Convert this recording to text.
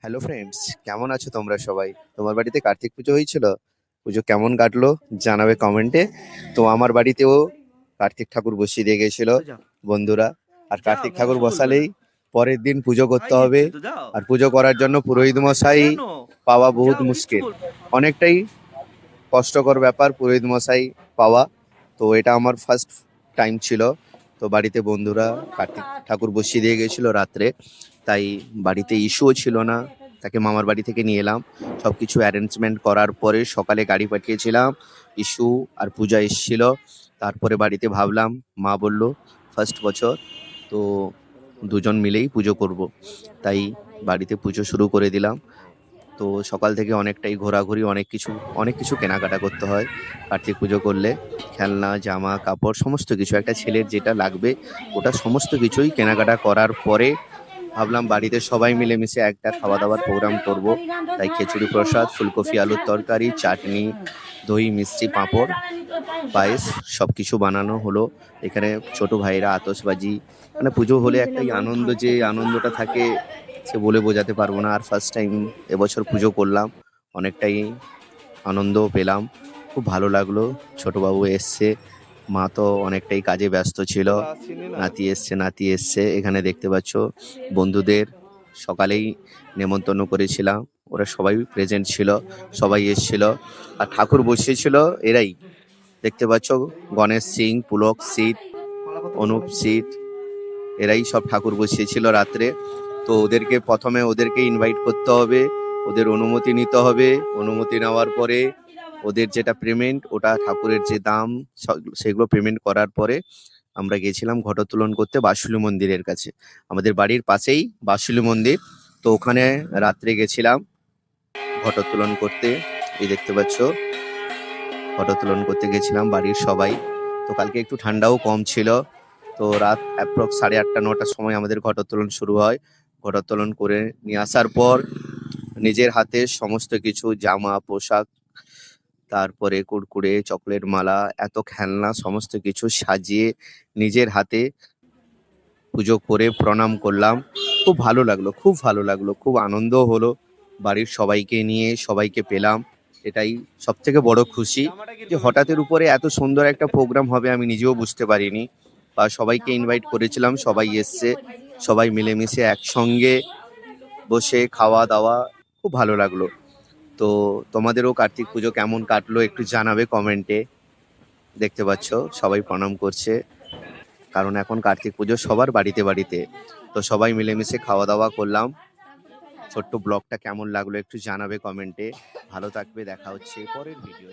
Hello friends, কেমন আছো তোমরা সবাই? তোমার বাড়িতে কার্তিক পুজো হয়েছিল? পুজো কেমন কাটলো জানাবে কমেন্টে। তো আমার বাড়িতেও কার্তিক ঠাকুর বসিয়ে দিয়ে গেছিল তো যাও বন্ধুরা। আর যাও, কার্তিক ঠাকুর কিচ্ছু বলবে না। বসালেই পরের দিন পুজো ভাই করতে হবে। দিচ্ছে তো যাও। আর পুজো করার জন্য পুরোহিত মশাই কেন? পাওয়া বহুত যাও, কিচ্ছু মুশকিল, বলবে না। অনেকটাই কষ্টকর ব্যাপার পুরোহিত মশাই পাওয়া। তো এটা আমার ফার্স্ট টাইম ছিল। তো বাড়িতে বন্ধুরা কার্তিক ঠাকুর বসিয়ে দিয়ে গেছিল রাত্রে, তাই বাড়িতে ইস্যুও ছিল না। তাকে মামার বাড়ি থেকে নিয়ে এলাম, সবকিছু অ্যারেঞ্জমেন্ট করার পরে সকালে গাড়ি পাঠিয়েছিলাম। ইস্যু আর পূজা এসেছিল। তারপরে বাড়িতে ভাবলাম, মা বলল ফার্স্ট বছর, তো দুজন মিলেই পুজো করব। তাই বাড়িতে পুজো শুরু করে দিলাম। তো সকাল থেকে অনেকটাই ঘোরাঘুরি, অনেক কিছু কেনাকাটা করতে হয় কার্তিক পুজো করলে। খেলনা, জামা কাপড়, সমস্ত কিছু একটা ছেলের যেটা লাগবে ওটা সমস্ত কিছুই কেনাকাটা করার পরে ভাবলাম বাড়িতে সবাই মিলেমিশে একটা খাওয়া দাওয়ার প্রোগ্রাম করব। তাই খিচুড়ি প্রসাদ, ফুলকপি আলুর তরকারি, চাটনি, দই, মিষ্টি, পাঁপড়, পায়েস সবকিছু বানানো হলো। এখানে ছোট ভাইরা আতশবাজি, মানে পুজো হলে একটাই আনন্দ, যে আনন্দটা থাকে সে বলে বোঝাতে পারবো না। আর ফার্স্ট টাইম এবছর পুজো করলাম, অনেকটাই আনন্দও পেলাম, খুব ভালো লাগলো। ছোটবাবু এসছে, মা তো অনেকটাই কাজে ব্যস্ত ছিল। নাতি এসছে এখানে দেখতে পাচ্ছ। বন্ধুদের সকালেই নেমন্তন্ন করেছিলাম, ওরা সবাই প্রেজেন্ট ছিল, সবাই এসছিল। আর ঠাকুর বসিয়েছিল এরাই, দেখতে পাচ্ছ, গণেশ সিং, পুলক সিট, অনুপ সিট, এরাই সব ঠাকুর বসিয়েছিল রাত্রে। তো প্রথমে ওদেরকে ইনভাইট করতে হবে, ওদের অনুমতি নিতে হবে। অনুমতি নেওয়ার পরে ওদের যেটা পেমেন্ট, ওটা ঠাকুরের যে দাম সেগুলো পেমেন্ট করার পরে আমরা গেছিলাম ঘটোত্তোলন করতে বাসুলি মন্দিরের কাছে। আমাদের বাড়ির পাশেই বাসুলি মন্দির। তো ওখানে রাত্রে গেছিলাম ঘটোত্তোলন করতে। এই দেখতে পাচ্ছ, ঘটোত্তোলন করতে গেছিলাম বাড়ির সবাই। তো কালকে একটু ঠান্ডাও কম ছিল। তো রাত অ্যাপ্রক্স 8:30-9টার সময় আমাদের ঘটোত্তোলন শুরু হয়। ঘটোত্তোলন করে নিয়ে আসার পর নিজের হাতে সমস্ত কিছু জামা, পোশাক, তারপরে কুড়কুড়ে, চকলেট, মালা, এত খেলনা, সমস্ত কিছু সাজিয়ে নিজের হাতে পুজো করে প্রণাম করলাম। খুব ভালো লাগলো, খুব ভালো লাগলো, খুব আনন্দ হলো। বাড়ির সবাইকে নিয়ে সবাইকে পেলাম, এটাই সব থেকে বড় খুশি। যে হঠাৎের উপরে এত সুন্দর একটা প্রোগ্রাম হবে আমি নিজেও বুঝতে পারিনি। বা সবাইকে ইনভাইট করেছিলাম, সবাই এসছে, সবাই মিলেমিশে একসঙ্গে বসে খাওয়া দাওয়া, খুব ভালো লাগলো। তো তোমাদেরও কার্তিক পুজো কেমন কাটলো একটু জানাবে কমেন্টে। দেখতে পাচ্ছ সবাই প্রণাম করছে, কারণ এখন কার্তিক পুজো সবার বাড়িতে বাড়িতে। তো সবাই মিলেমিশে খাওয়া দাওয়া করলাম। ছোট্ট ব্লগটা কেমন লাগলো একটু জানাবে কমেন্টে। ভালো থাকবে, দেখা হচ্ছে পরের ভিডিও।